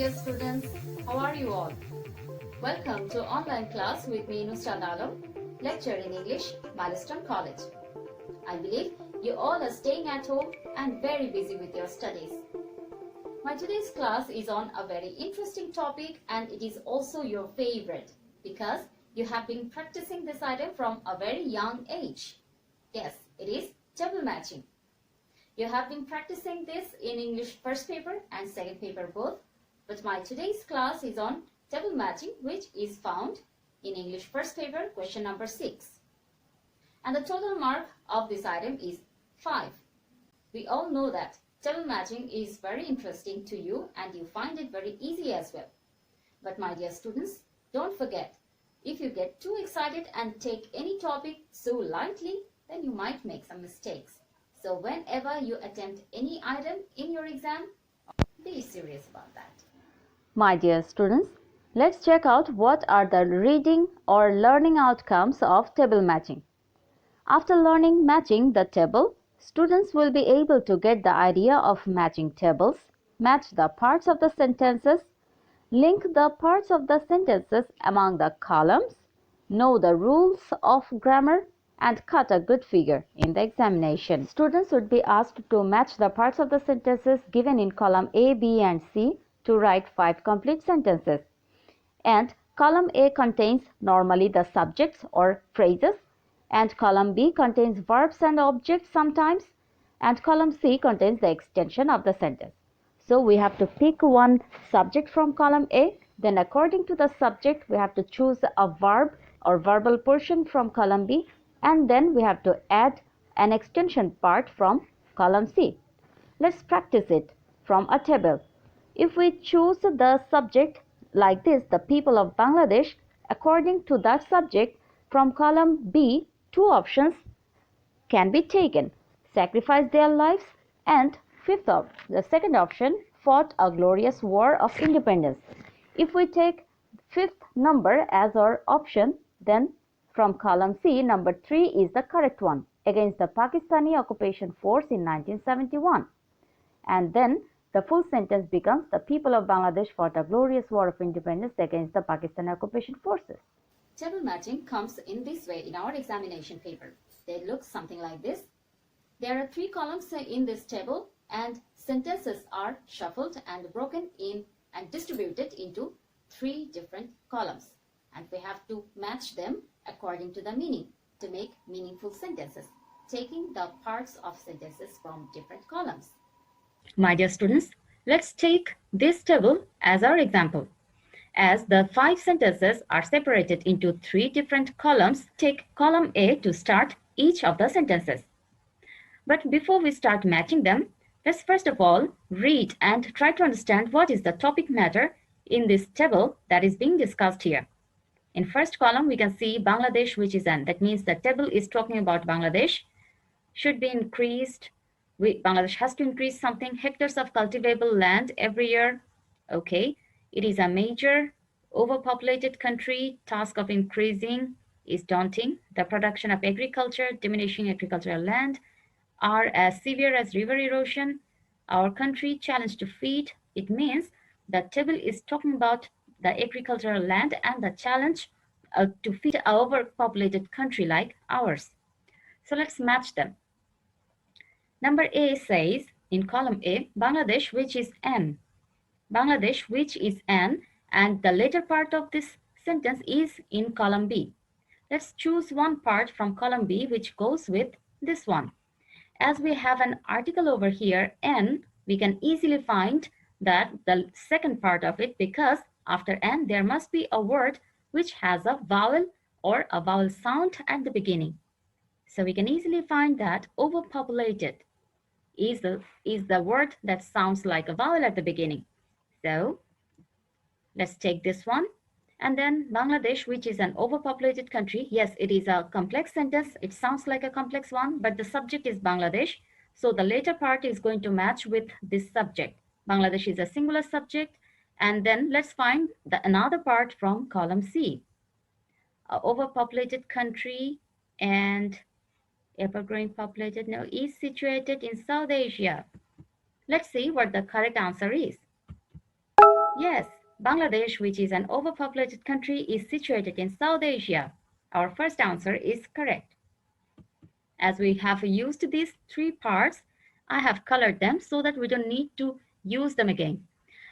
dear students, how are you all? Welcome to online class with me Nusrat Alam, lecturer in English, Milestone College. I believe you all are staying at home and very busy with your studies. My today's class is on a very interesting topic and it is also your favorite because you have been practicing this item from a very young age. Yes, it is table matching. You have been practicing this in English first paper and second paper both, but my today's class is on table matching, which is found in English first paper question number 6. And the total mark of this item is 5. We all know that table matching is very interesting to you and you find it very easy as well. But my dear students, don't forget, if you get too excited and take any topic so lightly, then you might make some mistakes. So whenever you attempt any item in your exam, be serious about that. My dear students, let's check out what are the reading or learning outcomes of table matching. After learning matching the table, students will be able to get the idea of matching tables, match the parts of the sentences, link the parts of the sentences among the columns, know the rules of grammar, and cut a good figure in the examination. Students would be asked to match the parts of the sentences given in column A, B, and C to write 5 complete sentences. And column A contains normally the subjects or phrases, and column B contains verbs and objects sometimes, and column C contains the extension of the sentence. So we have to pick one subject from column A, then according to the subject we have to choose a verb or verbal portion from column B, and then we have to add an extension part from column C. Let's practice it from a table. If we choose the subject like this, the people of Bangladesh, according to that subject, from column B, 2 options can be taken: sacrifice their lives, and the second option, fought a glorious war of independence. If we take 5th number as our option, then from column C, number 3 is the correct one, against the Pakistani occupation force in 1971. And then the full sentence becomes: the people of Bangladesh fought a glorious war of independence against the Pakistani occupation forces. Table matching comes in this way in our examination paper. They look something like this. There are 3 columns in this table and sentences are shuffled and broken in and distributed into 3 different columns. And we have to match them according to the meaning to make meaningful sentences, taking the parts of sentences from different columns. My dear students, let's take this table as our example. As the 5 sentences are separated into 3 different columns, take column A to start each of the sentences. But before we start matching them, let's first of all read and try to understand what is the topic matter in this table that is being discussed here. In first column, we can see Bangladesh, which is N. That means the table is talking about Bangladesh. Should be increased. Bangladesh has to increase something, hectares of cultivable land every year. Okay, it is a major overpopulated country. Task of increasing is daunting. The production of agriculture, diminishing agricultural land are as severe as river erosion. Our country challenged to feed. It means the table is talking about the agricultural land and the challenge to feed an overpopulated country like ours. So let's match them. Number A says in column A, Bangladesh, which is N. Bangladesh, which is N, and the later part of this sentence is in column B. Let's choose one part from column B which goes with this one. As we have an article over here, N, we can easily find that the second part of it, because after N there must be a word which has a vowel or a vowel sound at the beginning. So we can easily find that overpopulated is the word that sounds like a vowel at the beginning. So let's take this one. And then Bangladesh, which is an overpopulated country. Yes, it is a complex sentence. It sounds like a complex one, but the subject is Bangladesh. So the later part is going to match with this subject. Bangladesh is a singular subject. And then let's find another part from column C. A overpopulated country and ever-growing populated now is situated in South Asia. Let's see what the correct answer is. Yes, Bangladesh, which is an overpopulated country, is situated in South Asia. Our first answer is correct. As we have used these three parts, I have colored them so that we don't need to use them again.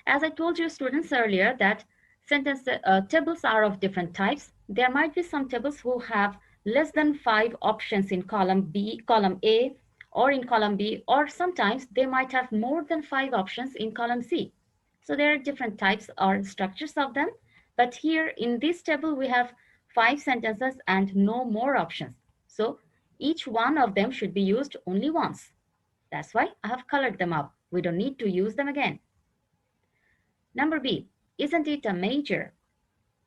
As I told you students earlier that sentence tables are of different types. There might be some tables who have less than 5 options in column A, or in column B, or sometimes they might have more than 5 options in column C. So there are different types or structures of them. But here in this table, we have 5 sentences and no more options. So each one of them should be used only once. That's why I have colored them up. We don't need to use them again. Number B, isn't it a major?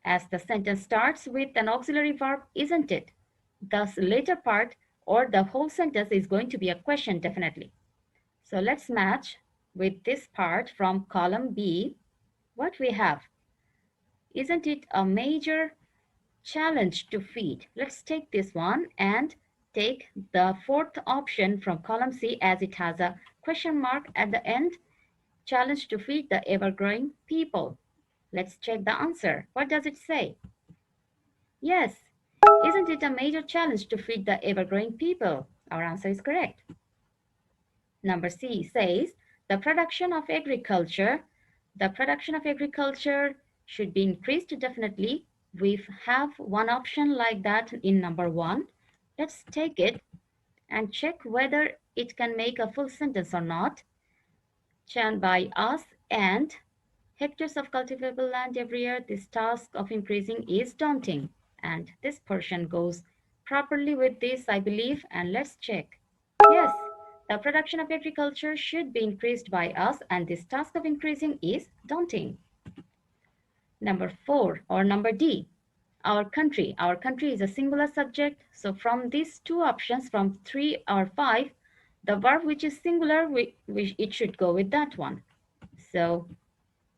As the sentence starts with an auxiliary verb, isn't it? The later part or the whole sentence is going to be a question definitely. So let's match with this part from column B what we have. Isn't it a major challenge to feed? Let's take this one and take the fourth option from column C as it has a question mark at the end. Challenge to feed the ever-growing people. Let's check the answer. What does it say? Yes. Isn't it a major challenge to feed the ever-growing people? Our answer is correct. Number C says the production of agriculture. The production of agriculture should be increased definitely. We have one option like that in number 1. Let's take it and check whether it can make a full sentence or not. Churned by us and hectares of cultivable land every year, this task of increasing is daunting. And this portion goes properly with this, I believe, and let's check. Yes, the production of agriculture should be increased by us, and this task of increasing is daunting. Number 4, or number D, our country. Our country is a singular subject, so from these two options, from 3 or 5, the verb which is singular, it should go with that one. So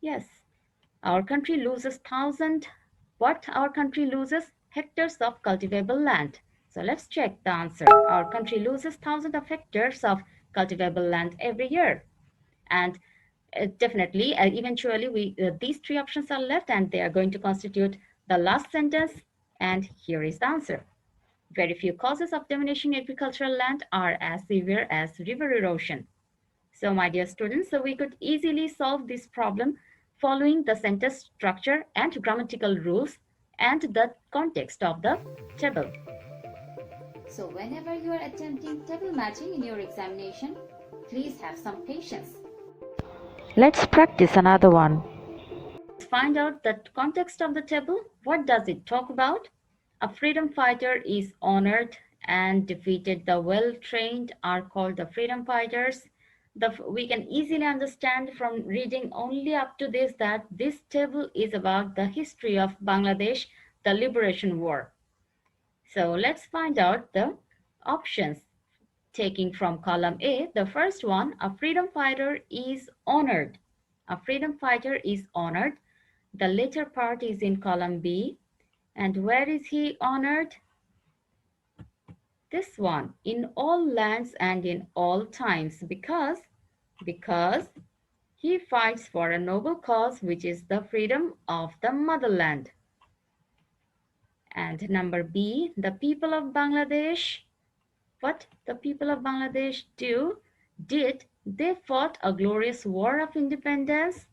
yes, our country loses what our country loses? Hectares of cultivable land. So let's check the answer. Our country loses thousands of hectares of cultivable land every year. And definitely, eventually, these three options are left and they are going to constitute the last sentence. And here is the answer. Very few causes of diminishing agricultural land are as severe as river erosion. So my dear students, so we could easily solve this problem following the sentence structure and grammatical rules and the context of the table. So whenever you are attempting table matching in your examination, please have some patience. Let's practice another one. Let's find out the context of the table. What does it talk about? A freedom fighter is honored and defeated. The well-trained are called the freedom fighters. We can easily understand from reading only up to this that this table is about the history of Bangladesh, the liberation war. So let's find out the options. Taking from column A, the first one, a freedom fighter is honored. A freedom fighter is honored. The later part is in column B. And where is he honored? This one, in all lands and in all times, because he fights for a noble cause, which is the freedom of the motherland. And number B, the people of Bangladesh, what the people of Bangladesh did, they fought a glorious war of independence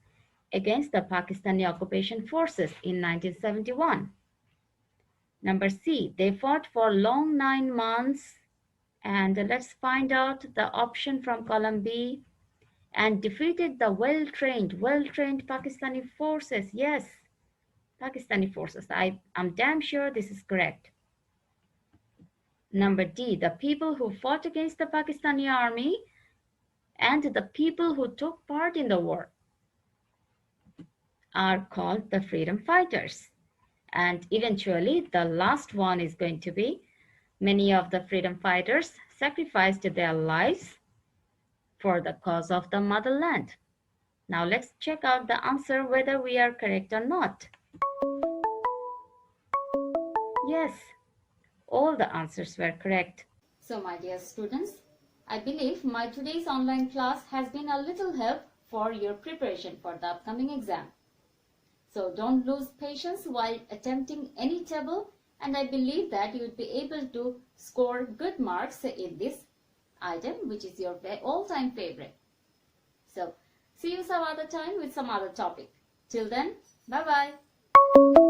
against the Pakistani occupation forces in 1971. Number C, they fought for long 9 months, and let's find out the option from column B, and defeated the well-trained Pakistani forces. Yes, Pakistani forces. I'm damn sure this is correct. Number D, the people who fought against the Pakistani army and the people who took part in the war are called the freedom fighters. And eventually, the last one is going to be many of the freedom fighters sacrificed their lives for the cause of the motherland. Now let's check out the answer whether we are correct or not. Yes, all the answers were correct. So my dear students, I believe my today's online class has been a little help for your preparation for the upcoming exam. So don't lose patience while attempting any table, and I believe that you would be able to score good marks in this item, which is your all-time favorite. So see you some other time with some other topic. Till then, bye-bye.